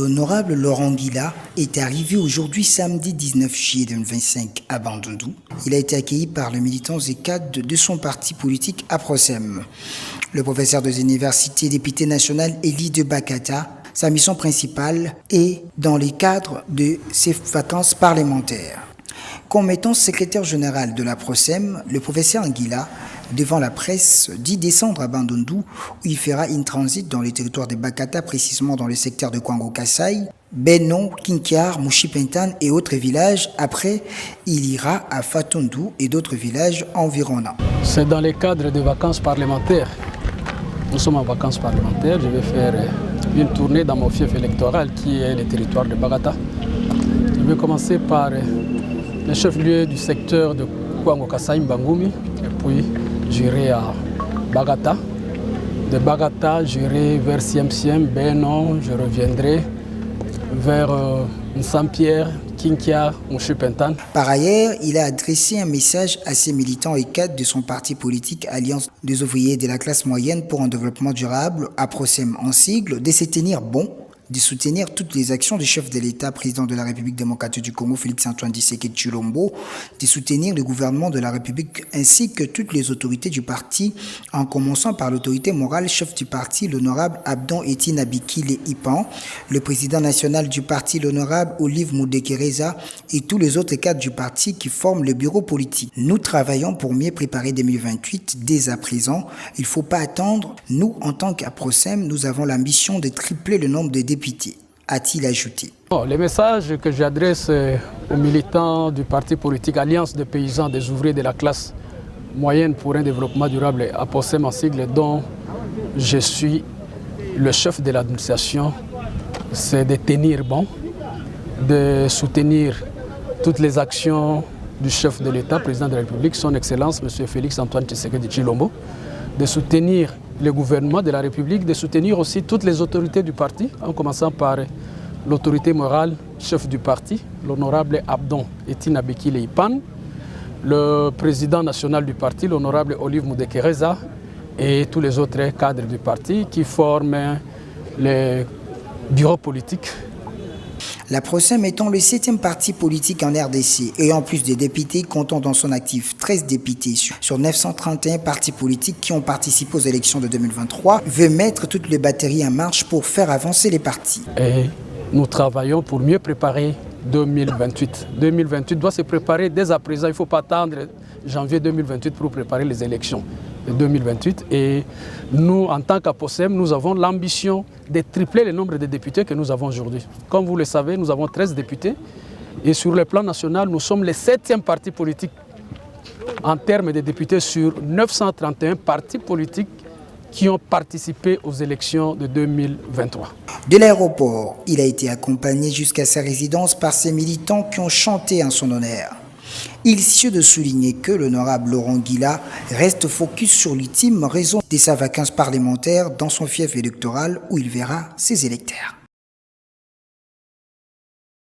L'honorable Laurent Guila est arrivé aujourd'hui samedi 19 juillet 2025 à Bandundu. Il a été accueilli par les militants et cadres de son parti politique APROSEM. Le professeur des universités député national Élie de Bakata, sa mission principale est dans les cadres de ses vacances parlementaires. Comme étant secrétaire général de l'APROSEM, le professeur Nguila, devant la presse, 10 décembre à Bandundu, où il fera une transit dans les territoires de Bakata, précisément dans le secteur de Kwango Kassai, Benon, Kinkiar, Mouchipentan et autres villages. Après, il ira à Fatundu et d'autres villages environnants. C'est dans le cadre des vacances parlementaires. Nous sommes en vacances parlementaires. Je vais faire une tournée dans mon fief électoral qui est le territoire de Bagata. Je vais commencer par le chef-lieu du secteur de Kwango Kassai, Mbangumi, et puis j'irai à Bagata. De Bagata, j'irai vers Siem, Benon, je reviendrai vers Saint-Pierre, Kinkia, Mouchipentan. Par ailleurs, il a adressé un message à ses militants et cadres de son parti politique Alliance des ouvriers de la classe moyenne pour un développement durable, APROSEM en sigle, de se tenir bon, de soutenir toutes les actions du chef de l'État, président de la République démocratique du Congo, Félix-Antoine Tshisekedi Tshilombo, de soutenir le gouvernement de la République ainsi que toutes les autorités du parti, en commençant par l'autorité morale, chef du parti, l'honorable Abdon Etienne Abikile Ipan, le président national du parti, l'honorable Olive Moudekereza et tous les autres cadres du parti qui forment le bureau politique. Nous travaillons pour mieux préparer 2028 dès à présent. Il ne faut pas attendre. Nous, en tant qu'APROSEM, nous avons l'ambition de tripler le nombre de députés, a-t-il ajouté. Le message que j'adresse aux militants du parti politique Alliance des paysans, des ouvriers de la classe moyenne pour un développement durable, APROSEM en sigle, dont je suis le chef de l'administration, c'est de tenir bon, de soutenir toutes les actions du chef de l'État, président de la République, son Excellence, M. Félix-Antoine Tshisekedi Tshilombo, de soutenir le gouvernement de la République, de soutenir aussi toutes les autorités du parti, en commençant par l'autorité morale, chef du parti, l'honorable Abdon Etienne Abikile Ipan, le président national du parti, l'honorable Olive Moudekereza, et tous les autres cadres du parti qui forment le bureau politique. L'APROSEM étant le 7e parti politique en RDC et en plus des députés comptant dans son actif 13 députés sur 931 partis politiques qui ont participé aux élections de 2023, veut mettre toutes les batteries en marche pour faire avancer les partis. Et nous travaillons pour mieux préparer 2028. 2028 doit se préparer dès à présent. Il ne faut pas attendre janvier 2028 pour préparer les élections de 2028. Et nous, en tant qu'APROSEM, nous avons l'ambition de tripler le nombre de députés que nous avons aujourd'hui. Comme vous le savez, nous avons 13 députés. Et sur le plan national, nous sommes le 7e parti politique en termes de députés sur 931 partis politiques qui ont participé aux élections de 2023. De l'aéroport, il a été accompagné jusqu'à sa résidence par ses militants qui ont chanté en son honneur. Il suffit de souligner que l'honorable Laurent Guila reste focus sur l'ultime raison de sa vacance parlementaire dans son fief électoral où il verra ses électeurs.